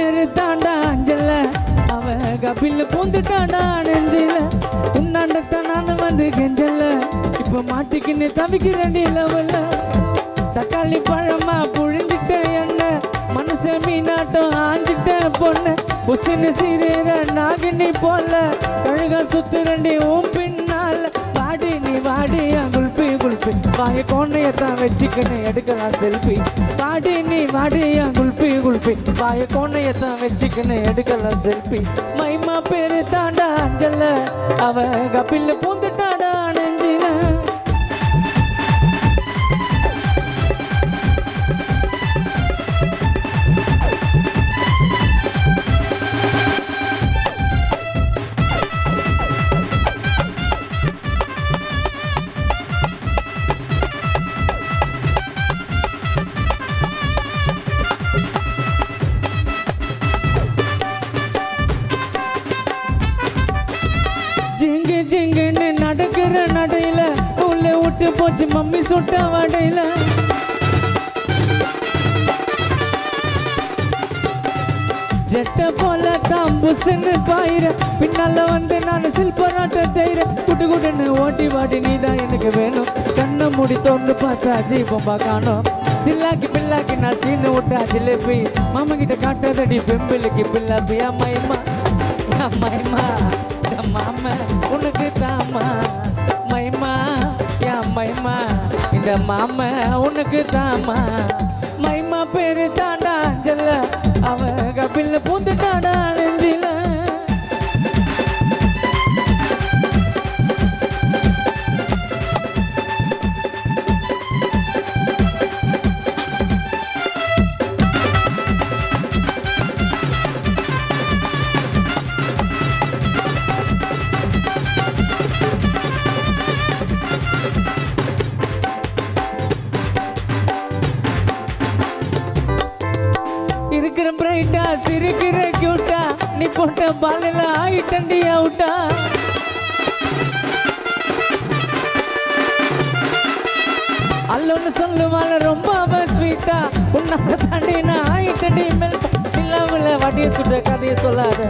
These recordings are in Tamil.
பேரு தாண்டா அஞ்சல அவ கபில் பூந்துட்டாண்டா நெஞ்சில உன்னாண்டத்தான் நான் வந்து கெஞ்சல இப்ப மாட்டிக்கின்னு தவிக்கிறேன் லெவல்ல தக்காளி பழமா புழிஞ்சிட்ட என்ன மனுஷ மீனாட்டம் ஆஞ்சிட்ட பொண்ணு உசின்னு சீரேற நாகினி போல கழுக சுத்துரண்டி உன் பின்னால வாடி நீ வாடி குல்பி குல்பி வாய கோணையத்தான் வச்சுக்கின்னு எடுக்கலாம் செல்ஃபி வாடி நீ வாடி குல்பி குல்பி வாய கோணையத்தான் வச்சுக்கின்னு எடுக்கலாம் செல்ஃபி மைமா பேரு தாண்டா அஞ்சல அவ கபில் பூந்துட்டாடா நெஞ்சில ஜிங்குன்னு நடக்கிற நடையில உள்ள விட்டு போச்சு மம்மி சுட்ட வடையில ஜெட்ட போல தான் புசுன்னு பாயிர பின்னால வந்து நான் சில்பராட்ட தேயிற குட்டு குட்டுன்னு ஓட்டி வாடி நீதான் எனக்கு வேணும் கண்ணை மூடி தோண்டு பார்த்தா ஜீபம்பா காணோம் சில்லாக்கி பில்லாக்கி நான் சீனு விட்டா ஜிலேபி மாமா கிட்ட காட்டாதடி பெம்பிளுக்கு பில்லாப்பி அம்மாயிமா அம்மாயிமா மாமா உனக்கு தாமா மைமா யா மைமா இந்த மாமா உனக்கு தாமா மைமா பேரு தாண்டா அஞ்சல அவ கபில் பூந்துட்டாடா நெஞ்சில இருக்கிற பிரைட்டா சிரிக்கிற கியூட்டா நீ போட்ட பாலில ஆயிட்டண்டி அவுட்டா அல்லொன்னு சொல்லுவாள் ரொம்ப ஸ்வீட்டா உன்னால தாண்டி நான் ஆயிட்டண்டி மேல் இல்லாமல வடிய சுட்ட கதையை சொல்லாத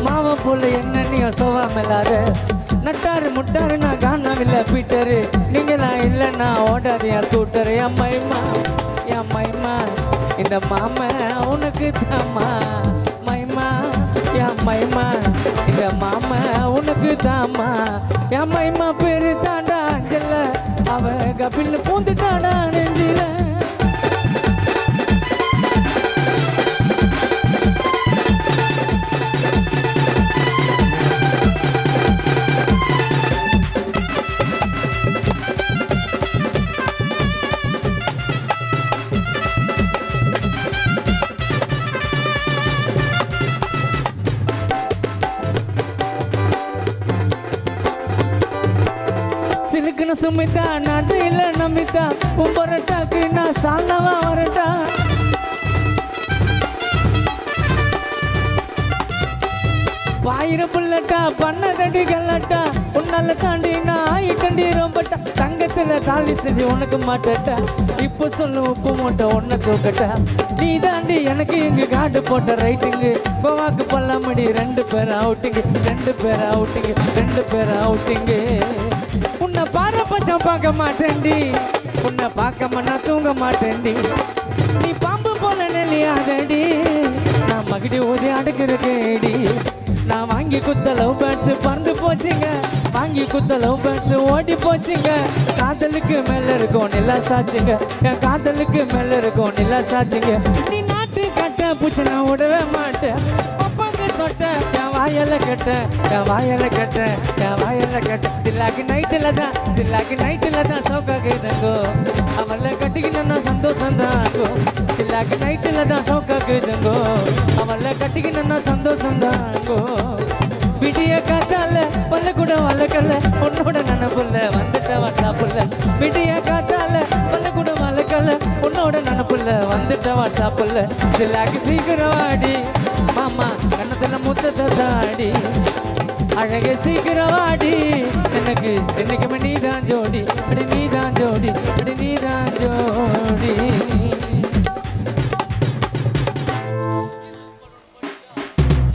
மாவ போல என்ன நீ சோவா மேலாத நட்டாரு முட்டாரு நான் காணவில்லை பீட்டரு நீங்க நான் இல்லைன்னா ஓடாதியா ஸ்கூட்டரு அம்மைமா அம்மைமா இந்த மாமா உனக்கு தாமா மைமா யா மைமா இந்த மாமா உனக்கு தாமா யா மைமா பேரு தாண்டா அஞ்சல அவ கபில் பூந்துட்டாடா நெஞ்சில சிலுக்குன்னு சுமிதா நாடு இல்ல நமிதா உம்பரட்டாக்கு நான் சாலவா வரட்டா பாயிர புல்லட்டா பண்ணதடி கல்லட்டா உன்னால தாண்டி நான் ஆயிட்டண்டி ரொம்பட்டா தங்கத்துல தாலி செஞ்சு உனக்கு மாட்டட்டா இப்போ சொல்லு உப்பு மூட்டை உன்னை தூக்கட்டா நீ தாண்டி எனக்கு இங்கு காடு போட்ட ரைட்டிங்கு கோவாக்கு பல்லாமடி 2 பேர் அவுட்டிங்கு 2 பேர் அவுட்டிங்கு 2 பேர் அவுட்டிங்கு உன்னை பாரு பச்சம் பார்க்க மாட்டேன்டி உன்னை பார்க்க நான் தூங்க மாட்டேன்டி நீ பாம்பு போல நெல்லியாதடி நான் மகிடி ஊதி அடுக்கிற கேடி நான் வாங்கி குத்த லவ் பேர்ட்ஸ் பறந்து போச்சுங்க வாங்கி குத்த லவ் பேர்ட்ஸ் ஓடி போச்சுங்க காதலுக்கு மேல இருக்கும் நிலா சாச்சுங்க என் காதலுக்கு மேல இருக்கும் நிலா சாச்சுங்க நீ நாட்டு கட்ட பூச்சி நான் விடவே மாட்டேன் சொட்ட என் வாயல கட்ட என் வாயல கட்ட என் வாயல கட்ட சில்லாக்கி நைட்டுல தான் சௌக்காக்குதுங்கோ அவளை கட்டிக்கினா சந்தோஷம் தாங்கோ சில்லாக்கி நைட்டுல தான் சௌக்காக்குதுங்கோ அவளை கட்டிக்கினா சந்தோஷம் தாங்கோ விடிய காத்தால பல்ல கூட வளர்க்கல உன்னோட நினப்புல வந்துட்ட வட்டா புள்ள விடிய காத்தால பல்ல கூட வளர்க்கல உன்னோட நினப்புல வந்துட்ட வாட்ஸ்அப்புல சில்லாக்கி சீக்கிரம் வாடி மாமா கண்ணத்துல முத்தத்தை தாடி அழகே சீக்கிரம் வாடி எனக்கு என்னைக்குமே நீதான் ஜோடி நீதான் ஜோடி நீதான் ஜோடி